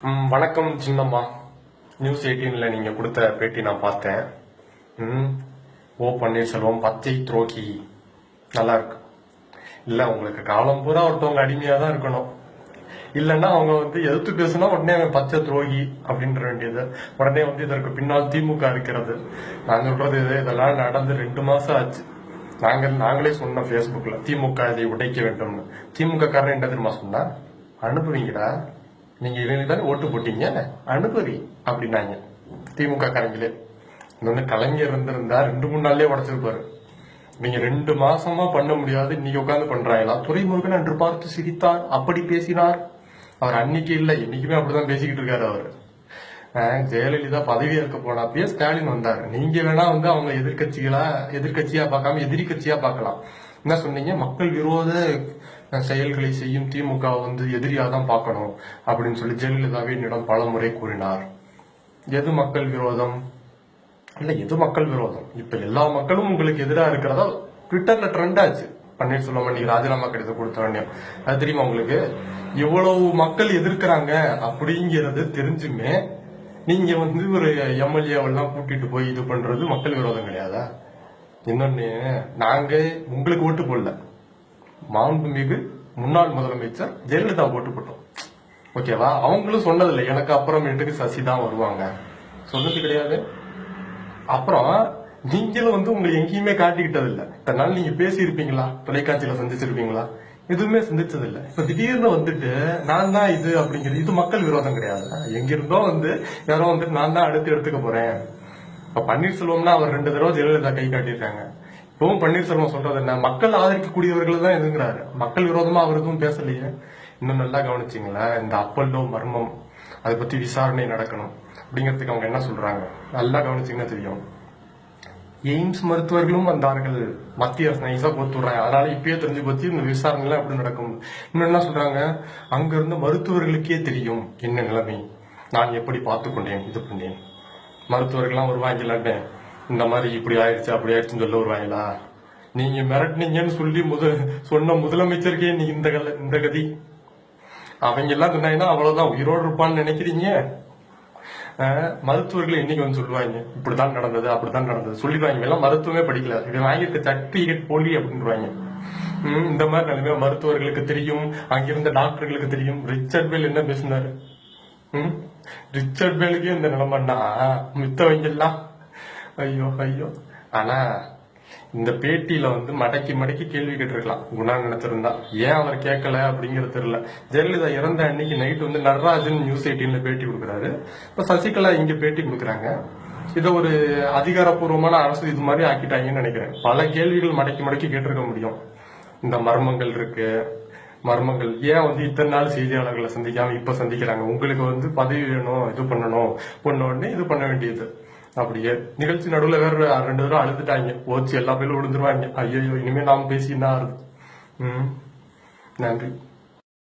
வணக்கம் சின்னம்மா. நியூஸ் 18ல நீங்க கொடுத்த பேட்டி நான் பார்த்தேன். ஓ பன்னீர்செல்வம் பச்சை துரோகி. நல்லா இருக்கு. இல்ல உங்களுக்கு காலம் பூரா ஒருத்தவங்க அடிமையா தான் இருக்கணும். இல்லைன்னா அவங்க எதிர்த்து பேசுனா உடனே அவன் பச்சை துரோகி அப்படின்ற வேண்டியது. உடனே இதற்கு பின்னால் திமுக இருக்கிறது. நான் சொல்றது இதெல்லாம் நடந்து 2 மாசம் ஆச்சு. நாங்களே சொன்னோம் பேஸ்புக்ல திமுக இதை உடைக்க வேண்டும்னு. திமுக காரன் என்ன தெரியுமா சொன்னா, அனுப்புவீங்கடா, நீங்க இவங்க தானே ஓட்டு போட்டீங்க, அனுபவி அப்படின்னாங்க திமுக காரங்களே. இது கலைஞர் இருந்திருந்தா 2-3 நாள்லயே உடச்சிருப்பாரு. நீங்க 2 மாசமா பண்ண முடியாது, இன்னைக்கு உட்காந்து பண்றாங்களா? துரைமுருகன் அன்று பார்த்து சிரித்தார், அப்படி பேசினார். அவர் அன்னைக்கு இல்ல, இன்னைக்குமே அப்படிதான் பேசிக்கிட்டு இருக்காரு அவரு. ஜெயலலிதா பதவி ஏற்க போனப்பயே ஸ்டாலின் வந்தாரு. நீங்க வேணா அவங்க எதிர்கட்சியா பார்க்காம எதிரி கட்சியா பார்க்கலாம். என்ன சொன்னீங்க? மக்கள் விரோத செயல்களை செய்யும் திமுக எதிரியா தான் பார்க்கணும் அப்படின்னு சொல்லி ஜெயலலிதாவே என்னிடம் பல முறை கூறினார். எது மக்கள் விரோதம்? இல்ல, எது மக்கள் விரோதம்? இப்ப எல்லா மக்களும் உங்களுக்கு எதிராக இருக்கிறதா ட்விட்டர்ல ட்ரெண்ட் ஆச்சு. பன்னீர்செல்வம் இன்னைக்கு ராஜினாமா கடிதம் கொடுத்த உடனே அது தெரியுமா உங்களுக்கு? இவ்வளவு மக்கள் எதிர்க்கிறாங்க அப்படிங்கிறது தெரிஞ்சுமே நீங்க ஒரு எம்எல்ஏவெல்லாம் கூட்டிட்டு போய் இது பண்றது மக்கள் விரோதம் கிடையாதா? இன்னொன்னு, நாங்க உங்களுக்கு ஓட்டு போடல, மாண்புமிகு முன்னாள் முதலமைச்சர் ஜெயலலிதா ஓட்டு போட்டோம். ஓகேவா? அவங்களும் சொன்னதில்லை எனக்கு அப்புறமேட்டுக்கு சசி தான் வருவாங்க, சொன்னது கிடையாது. அப்புறம் நீங்களும் உங்களை எங்கேயுமே காட்டிக்கிட்டது இல்ல. இத்தனை நாள் நீங்க பேசியிருப்பீங்களா? தொலைக்காட்சியில சந்திச்சிருப்பீங்களா? எதுவுமே சிந்திச்சது இல்ல. இப்ப திடீர்னு நான் தான் இது அப்படிங்கிறது இது மக்கள் விரோதம் கிடையாது. எங்கிருந்தோ யாரோ நான் தான் அடுத்து எடுத்துக்க போறேன். இப்ப பன்னீர்செல்வம்னா அவர் 2 தடவை ஜெயலலிதா கை காட்டியிருக்காங்க. இப்பவும் பன்னீர்செல்வம் சொல்றது என்ன? மக்கள் ஆதரிக்கக்கூடியவர்கள் தான் எதுங்கிறாரு. மக்கள் விரோதமா அவர் எதுவும் பேசலையே. இன்னும் நல்லா கவனிச்சிங்களா? இந்த அப்பல்லோ மர்மம் அதை பத்தி விசாரணை நடக்கணும் அப்படிங்கிறதுக்கு அவங்க என்ன சொல்றாங்க நல்லா கவனிச்சிங்கன்னா தெரியும். எய்ம்ஸ் மருத்துவர்களும் வந்தார்கள், மத்திய அரசு நைசா போத்துறாங்க. அதனால இப்பயே தெரிஞ்சு போச்சு இந்த விசாரணை எல்லாம் எப்படி நடக்கும். இன்னும் என்ன சொல்றாங்க? அங்க இருந்து மருத்துவர்களுக்கே தெரியும் என்ன நிலைமை, நான் எப்படி பார்த்துக்கொண்டேன், இது பண்ணேன். மருத்துவர்கள்லாம் வருவாங்களான்னு இந்த மாதிரி இப்படி ஆயிடுச்சு அப்படி ஆயிடுச்சுன்னு சொல்ல வருவாங்களா? நீங்க மிரட்டினீங்கன்னு சொல்லி சொன்ன முதலமைச்சருக்கே நீ இந்த கதி. அவங்க எல்லாம் சொன்னாங்கன்னா அவ்வளவுதான் உயிரோடு இருப்பான்னு நினைக்கிறீங்க? மருத்துவர்கள் இன்னைக்கு சொல்லுவாங்க இப்படித்தான் நடந்தது அப்படித்தான் நடந்தது சொல்லிடுவாங்க. எல்லாம் மருத்துவமே படிக்கல, இவன் வாங்கியிருக்க சர்டிபிகேட் போலி அப்படின்றாங்க. இந்த மாதிரி நிலைமை மருத்துவர்களுக்கு தெரியும், அங்கிருந்த டாக்டர்களுக்கு தெரியும். ரிச்சர்ட் பேல் என்ன பேசினாரு? ரிச்சர்ட் பேலுக்கே இந்த நிலைமைன்னா மித்தவங்க எல்லாம் ஐயோ ஐயோ. ஆனா இந்த பேட்டியில மடக்கி மடக்கி கேள்வி கேட்டிருக்கலாம் குணா நினைச்சிருந்தா. ஏன் அவர் கேட்கல அப்படிங்கிறது தெரியல. ஜெயலலிதா இறந்த அன்னைக்கு நைட்டு நடராஜன் நியூஸ் 18ல பேட்டி கொடுக்குறாரு. இப்ப சசிகலா இங்க பேட்டி கொடுக்குறாங்க. இதை ஒரு அதிகாரப்பூர்வமான அரசு இது மாதிரி ஆக்கிட்டாங்கன்னு நினைக்கிறேன். பல கேள்விகள் மடக்கி மடக்கி கேட்டிருக்க முடியும். இந்த மர்மங்கள் இருக்கு, மர்மங்கள் ஏன் இத்தனை நாள் செய்தியாளர்களை சந்திக்காம இப்ப சந்திக்கிறாங்க? உங்களுக்கு பதவி வேணும், இது பண்ணணும், உடனே இது பண்ண வேண்டியது. அப்படியே நிகழ்ச்சி நடுவுல வேற 2 தடவை அழுதுட்டாங்க. போச்சு, எல்லா பேரும் விழுந்துருவாங்க. ஐயோ, இனிமே நாம பேசினா. நன்றி.